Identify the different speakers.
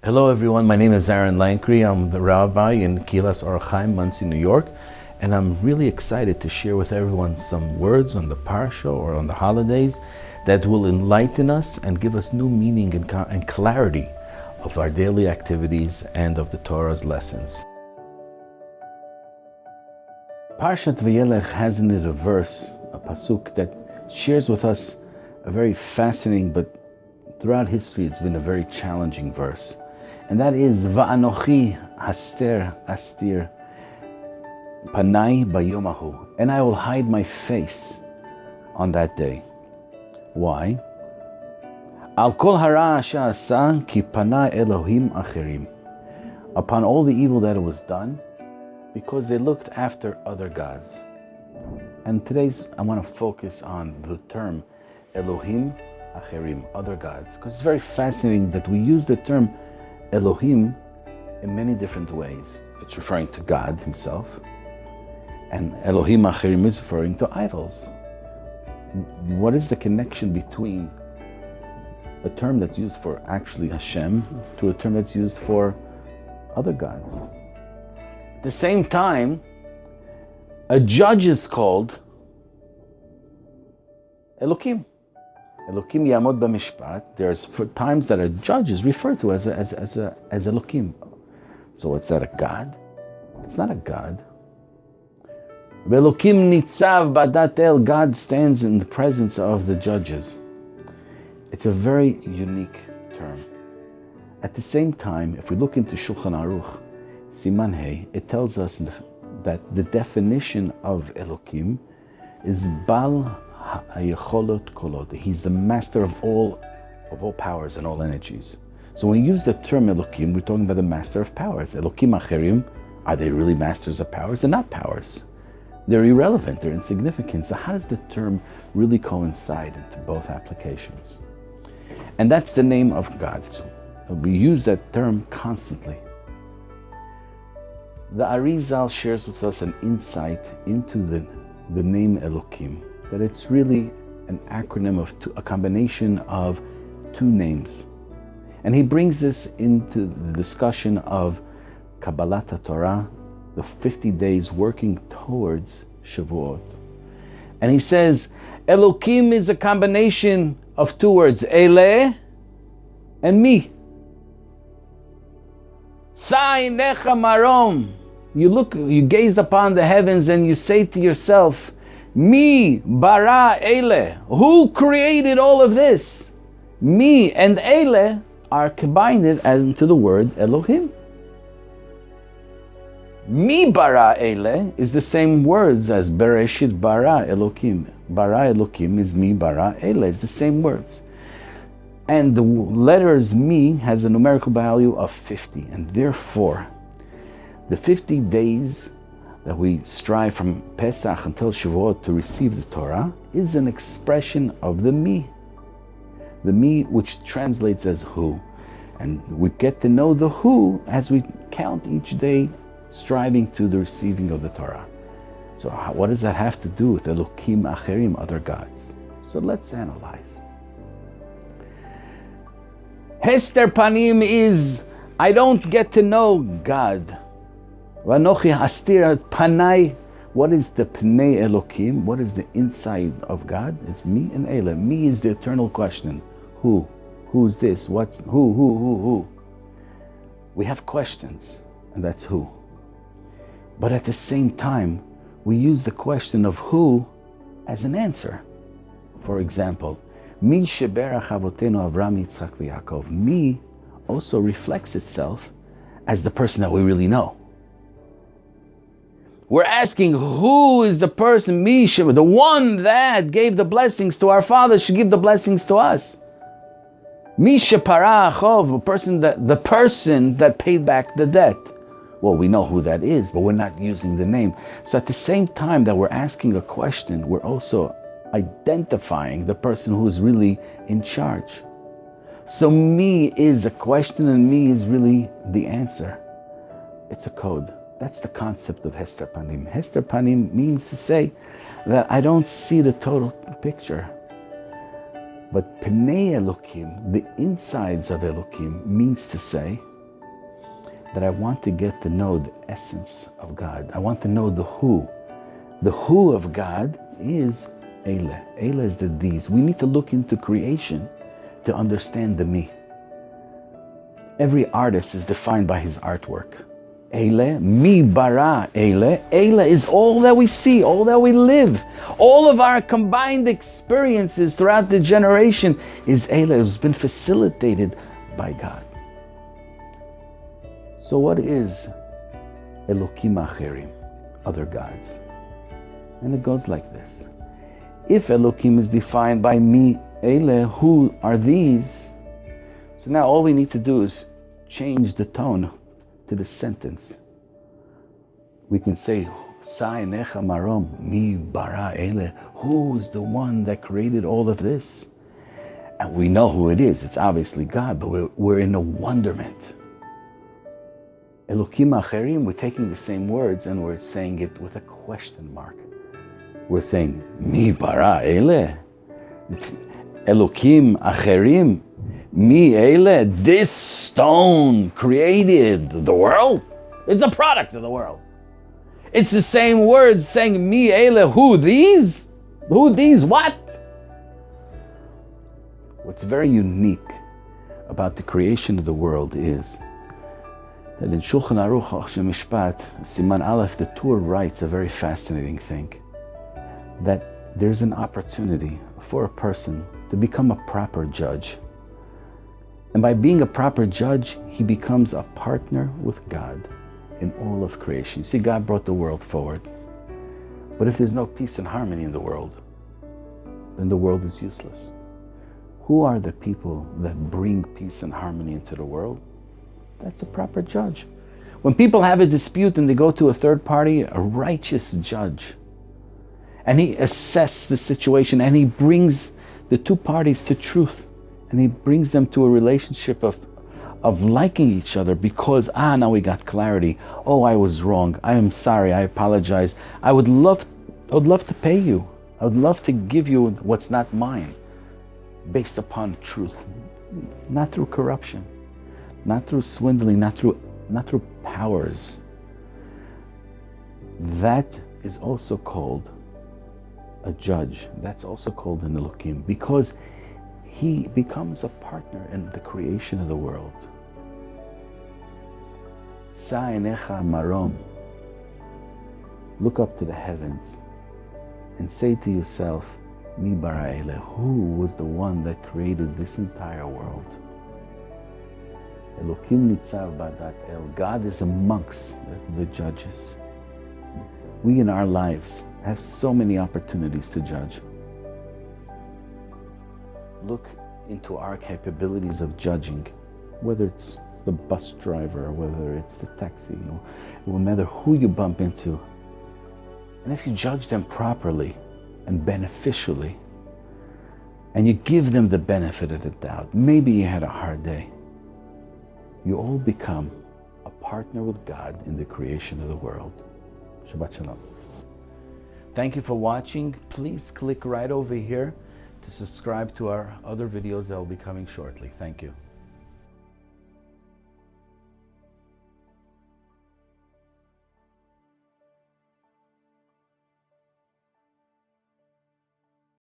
Speaker 1: Hello everyone, my name is Rabbi Lankry. I'm the rabbi in Kilas Or Chaim, Monsey, New York, and I'm really excited to share with everyone some words on the parsha or on the holidays that will enlighten us and give us new meaning and clarity of our daily activities and of the Torah's lessons. Parshat Veyelech has in it a verse, a pasuk, that shares with us a very fascinating, but throughout history it's been a very challenging verse. And that is, Va'anochi haster astir panai bayomahu. And I will hide my face on that day. Why? Al kol hara sha'asa ki panai Elohim acherim. Upon all the evil that was done, because they looked after other gods. And today's, I want to focus on the term Elohim acherim, other gods, because it's very fascinating that we use the term Elohim in many different ways. It's referring to God himself, and Elohim acherim is referring to idols. What is the connection between a term that's used for actually Hashem to a term that's used for other gods? At the same time, a judge is called Elokim. Elokim yamod b'mishpat. There's times that a judge is referred to as Elokim. So is that a god? It's not a god. Elokim nitzav b'adat el. God stands in the presence of the judges. It's a very unique term. At the same time, if we look into Shulchan Aruch, Siman Hey, it tells us that the definition of Elokim is Bal Hayecholot Kolot. He's the master of all powers and all energies. So when we use the term Elokim, we're talking about the master of powers. Elokim acherim, are they really masters of powers? They're not powers. They're irrelevant, they're insignificant. So how does the term really coincide into both applications? And that's the name of God. So we use that term constantly. The Arizal shares with us an insight into the name Elokim, that it's really an acronym of a combination of two names. And he brings this into the discussion of Kabbalah Torah, the 50 days working towards Shavuot. And he says, Elokim is a combination of two words, Ele and me. Sai necha marom. You gaze upon the heavens and you say to yourself, Mi bara ele. Who created all of this? Mi and ele are combined into the word Elohim. Mi bara ele is the same words as Bereshit bara Elokim. Bara Elokim is mi bara ele. It's the same words. And the letters mi has a numerical value of 50, and therefore the 50 days that we strive from Pesach until Shavuot to receive the Torah is an expression of the me. The me, which translates as who. And we get to know the who as we count each day striving to the receiving of the Torah. So what does that have to do with Elokim acherim, other gods? So let's analyze. Hester panim is, I don't get to know God. Vanochi hastir panai. What is the pnei Elokim? What is the inside of God? It's me and Ele. Me is the eternal question. Who? Who's this? What's who? We have questions, and that's who. But at the same time, we use the question of who as an answer. For example, Mi sheberach avotenu Avram, Yitzchak, v'Yaakov. Me also reflects itself as the person that we really know. We're asking, who is the person, Mi sheberach, the one that gave the blessings to our fathers should give the blessings to us. Mi shepara achov, the person that paid back the debt. Well, we know who that is, but we're not using the name. So at the same time that we're asking a question, we're also identifying the person who is really in charge. So me is a question and me is really the answer. It's a code. That's the concept of Hester Panim. Hester Panim means to say that I don't see the total picture. But Pnei Elokim, the insides of Elokim, means to say that I want to get to know the essence of God. I want to know the who. The who of God is Eile. Eile is the these. We need to look into creation to understand the me. Every artist is defined by his artwork. Eile, mi bara Eile. Eile is all that we see, all that we live. All of our combined experiences throughout the generation is Eile. It's been facilitated by God. So what is Elokim Acherim, other gods? And it goes like this. If Elokim is defined by mi Eile, who are these? So now all we need to do is change the tone to the sentence. We can say, Sa enecha marom, mi bara Eile. Who is the one that created all of this? And we know who it is. It's obviously God, but we're in a wonderment. Elokim Acherim, we're taking the same words and we're saying it with a question mark. We're saying, Mi bara Eile? Elokim Acherim? Mi Eile? This stone created the world? It's a product of the world. It's the same words saying, Mi Eile, who these? Who these? What? What's very unique about the creation of the world is that in Shulchan Aruch Mishpat, Siman Aleph, the Tur writes a very fascinating thing. That there's an opportunity for a person to become a proper judge. And by being a proper judge, he becomes a partner with God in all of creation. You see, God brought the world forward. But if there's no peace and harmony in the world, then the world is useless. Who are the people that bring peace and harmony into the world? That's a proper judge. When people have a dispute and they go to a third party, a righteous judge, and he assesses the situation and he brings the two parties to truth and he brings them to a relationship of liking each other because, now we got clarity. Oh, I was wrong. I am sorry. I apologize. I would love to pay you. I would love to give you what's not mine based upon truth, not through corruption. Not through swindling, not through powers. That is also called a judge. That's also called an Elokim, because he becomes a partner in the creation of the world. Sa enecha marom. Look up to the heavens and say to yourself, Mi bara Eile, who was the one that created this entire world? Elokim nitzav badat el. God is amongst the judges. We in our lives have so many opportunities to judge. Look into our capabilities of judging, whether it's the bus driver, or whether it's the taxi, no matter who you bump into. And if you judge them properly and beneficially, and you give them the benefit of the doubt, maybe you had a hard day, you all become a partner with God in the creation of the world. Shabbat Shalom. Thank you for watching. Please click right over here to subscribe to our other videos that will be coming shortly. Thank you.